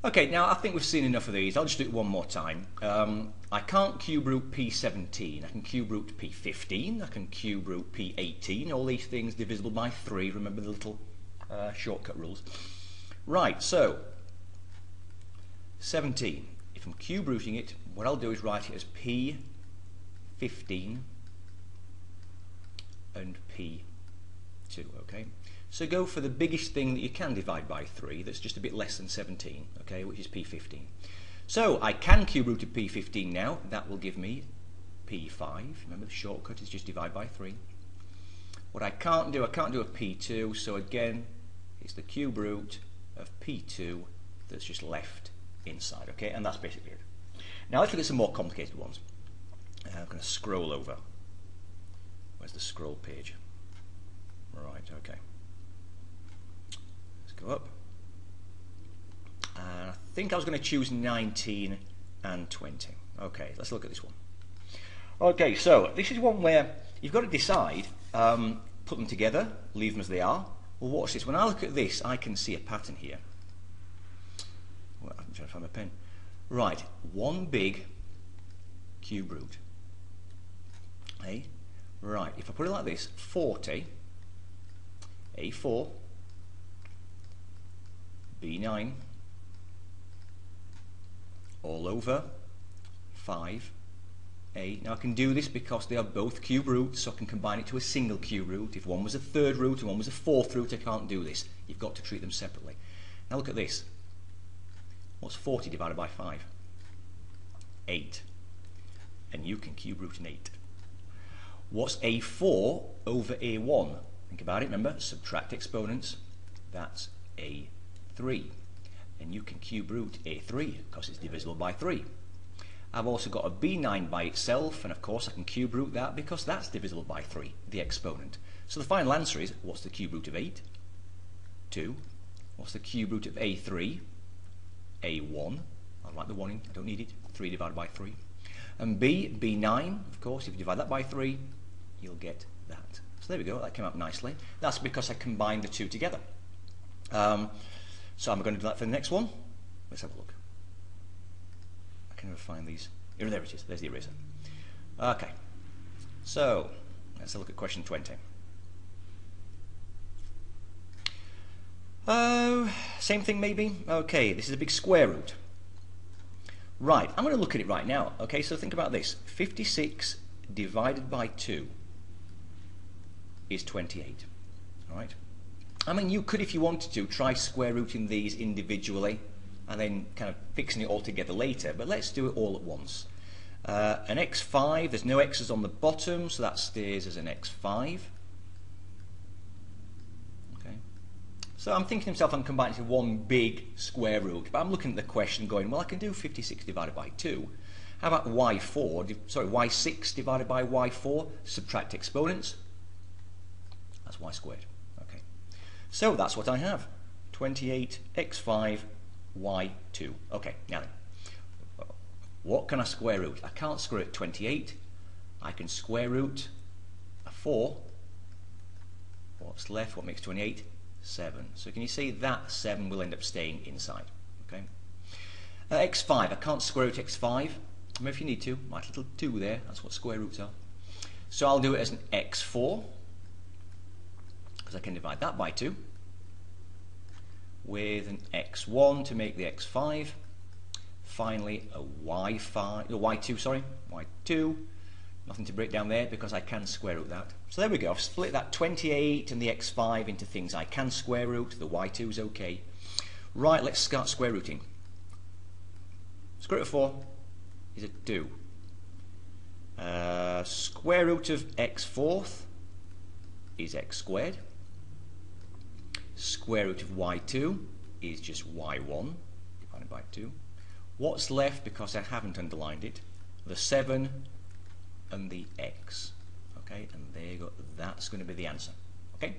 Okay, now I think we've seen enough of these. I'll just do it one more time. I can't cube root P17. I can cube root P15. I can cube root P18. All these things divisible by 3. Remember the little shortcut rules. Right, so 17. If I'm cube rooting it, what I'll do is write it as P15 and P2, okay? So go for the biggest thing that you can divide by 3, that's just a bit less than 17, okay, which is P15. So I can cube root of P15 now. That will give me P5. Remember, the shortcut is just divide by 3. What I can't do a P2, so again, it's the cube root of P2 that's just left inside, okay, and that's basically it. Now let's look at some more complicated ones. I'm going to scroll over. Where's the scroll page? Right, okay. Let's go up. And I think I was going to choose 19 and 20. Okay, let's look at this one. Okay, so this is one where you've got to decide, put them together, leave them as they are. Well, watch this. When I look at this, I can see a pattern here. Well, I'm trying to find my pen. Right, one big cube root. Hey, right, if I put it like this, 40, A4, B9, all over 5A. Now I can do this because they are both cube roots, so I can combine it to a single cube root. If one was a third root and one was a fourth root, I can't do this. You've got to treat them separately. Now look at this. What's 40 divided by 5? 8. And you can cube root an 8. What's A4 over A1? Think about it, remember, subtract exponents. That's A3. And you can cube root A3 because it's divisible by 3. I've also got a B9 by itself, and of course I can cube root that because that's divisible by 3, the exponent. So the final answer is, what's the cube root of 8? 2. What's the cube root of A3? A1. I like the 1 in, I don't need it. 3 divided by 3. And B9, of course, if you divide that by 3, you'll get that. So there we go, that came out nicely. That's because I combined the two together. So I'm going to do that for the next one. Let's have a look. I can never find these. Oh, there it is, there's the eraser. Okay, so let's have a look at question 20. Same thing maybe? Okay, this is a big square root. Right, I'm going to look at it right now. Okay, so think about this. 56 divided by 2 is 28. All right. I mean, you could, if you wanted to, try square rooting these individually and then kind of fixing it all together later, but let's do it all at once. An x5, there's no x's on the bottom, so that stays as an x5. Okay. So I'm thinking to myself, I'm combining it to one big square root, but I'm looking at the question going, well, I can do 56 divided by 2. How about y6 divided by y4? Subtract exponents. That's y squared. Okay. So that's what I have. 28x5 y2. Okay, now then. What can I square root? I can't square root 28. I can square root a 4. What's left? What makes 28? 7. So can you see that 7 will end up staying inside? Okay. x5. I can't square root x5. Maybe if you need to. My little 2 there. That's what square roots are. So I'll do it as an x4 because I can divide that by 2 with an x1 to make the x5. Finally, a y2, nothing to break down there because I can square root that. So there we go, I've split that 28 and the x5 into things I can square root, the y2 is okay. Right, let's start square rooting. Square root of 4 is a 2. Square root of x fourth is x squared. Square root of y2 is just y1 divided by 2. What's left, because I haven't underlined it, the 7 and the x. Okay, and there you go. That's going to be the answer. Okay.